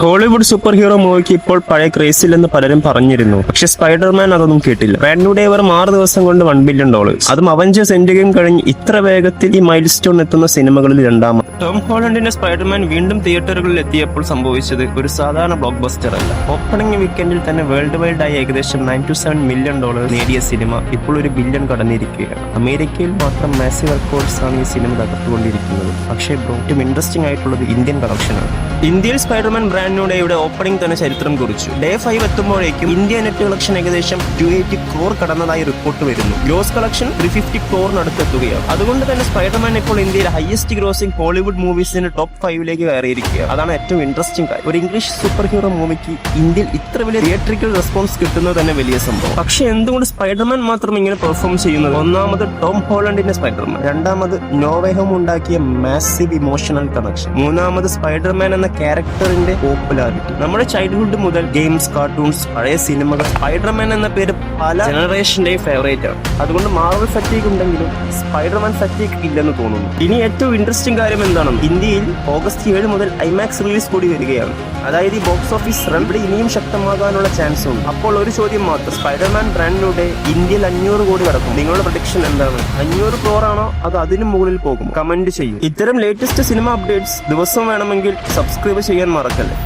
Hollywood super hero മൂവിക്ക് ഇപ്പോൾ പഴയ ക്രേസില്ലെന്ന് പലരും പറഞ്ഞിരുന്നു. പക്ഷെ സ്പൈഡർമാൻ അതൊന്നും കേട്ടില്ല. ബ്രാൻഡ് ന്യൂ ഡേ 6 ദിവസം കൊണ്ട് $1 ബില്യൺ, അതും അവഞ്ചേഴ്സ് എൻഡ് ഗെയിം കഴിഞ്ഞ് ഇത്ര വേഗത്തിൽ ഈ മൈൽ സ്റ്റോൺ എത്തുന്ന സിനിമകളിൽ രണ്ടാമത്. ടോം ഹോളണ്ടിന്റെ സ്പൈഡർമാൻ വീണ്ടും തിയേറ്ററുകളിൽ എത്തിയപ്പോൾ സംഭവിച്ചത് ഒരു സാധാരണ ബ്ലോക്ക് ബസ്റ്റർ അല്ല. ഓപ്പണിംഗ് വീക്കെൻഡിൽ തന്നെ വേൾഡ് വൈഡ് ആയി ഏകദേശം $9 to $7 മില്യൺ നേടിയ സിനിമ ഇപ്പോൾ $1 ബില്യൺ കടന്നിരിക്കുകയാണ്. അമേരിക്കയിൽ മാത്രം മാസീവ് റെക്കോർഡ്സ് ആണ് ഈ സിനിമ തകർത്തുകൊണ്ടിരിക്കുന്നത്. പക്ഷേ ഏറ്റവും ഇൻട്രസ്റ്റിംഗ് ആയിട്ടുള്ളത് ഇന്ത്യൻ കളക്ഷനാണ്. ഇന്ത്യയിൽ സ്പൈഡർമാൻ ബ്രാൻഡ് ന്യൂ ഡേയുടെ ഓപ്പണിംഗ് തന്നെ ചരിത്രം കുറിച്ചു. ഡേ 5 എത്തുമ്പോഴേക്കും ഇന്ത്യ നെറ്റ് കളക്ഷൻ ഏകദേശം 280 crore കടന്നതായി റിപ്പോർട്ട് വരുന്നു. ഗ്രോസ് കളക്ഷൻ 350 crore അതുകൊണ്ട് തന്നെ സ്പൈഡർമാൻ ഇപ്പോൾ ഇന്ത്യയിൽ ഹയസ്റ്റ് ഗ്രോസിംഗ് ഹോളിവുഡ് മൂവീസിന്റെ ടോപ്പ് 5 കയറിയിരിക്കുക. അതാണ് ഏറ്റവും ഇൻട്രസ്റ്റിംഗ് കാര്യം. ഒരു ഇംഗ്ലീഷ് സൂപ്പർ ഹീറോ മൂവിക്ക് ഇന്ത്യയിൽ ഇത്ര വലിയ തിയേറ്ററിക്കൽ റെസ്പോൺസ് കിട്ടുന്നത് തന്നെ വലിയ സംഭവം. പക്ഷെ എന്തുകൊണ്ട് സ്പൈഡർമാൻ മാത്രം ഇങ്ങനെ പെർഫോം ചെയ്യുന്നത്? ഒന്നാമത് ടോം ഹോളണ്ടിന്റെ സ്പൈഡർമാൻ, രണ്ടാമത് നോവേ ഹോം ഉണ്ടാക്കിയ മാസീവ് ഇമോഷണൽ കണക്ഷൻ, മൂന്നാമത് സ്പൈഡർമാൻ എന്ന ക്യാരക്ടറിന്റെ പോപ്പുലാരിറ്റി. നമ്മുടെ ചൈൽഡ്ഹുഡ് മുതൽ ഗെയിംസ്, കാർട്ടൂൺസ്, പഴയ സിനിമകൾ, സ്പൈഡർമാൻ എന്ന പേര് പല ജനറേഷന്റെയും ഫേവറേറ്റ് ആണ്. അതുകൊണ്ട് മാർവൽ ഫാറ്റീഗ് ഉണ്ടെങ്കിലും സ്പൈഡർമാൻ ഫാറ്റീഗ് ഇല്ലെന്ന് തോന്നുന്നു. ഇനി ഏറ്റവും ഇൻട്രസ്റ്റിംഗ് കാര്യം എന്താണെന്ന്, ഇന്ത്യയിൽ August 7 മുതൽ IMAX റിലീസ് കൂടി വരികയാണ്. അതായത് ഈ ബോക്സ് ഓഫീസ് റൺ ഇവിടെ ഇനിയും ശക്തമാകാനുള്ള ചാൻസ് ഉണ്ട്. അപ്പോൾ ഒരു ചോദ്യം മാത്രം, സ്പൈഡർമാൻ ബ്രാൻഡ് ന്യൂ ഡേ ഇന്ത്യയിൽ 500 കോടി കടക്കും. നിങ്ങളുടെ പ്രഡിക്ഷൻ എന്താണ്? 500 crore ആണോ അതോ അതിനും മുകളിൽ പോകും? കമന്റ് ചെയ്യും. ഇത്തരം ലേറ്റസ്റ്റ് സിനിമ അപ്ഡേറ്റ്സ് ദിവസം വേണമെങ്കിൽ സബ്സ്ക്രൈബ് ചെയ്യാൻ മറക്കല്ലേ.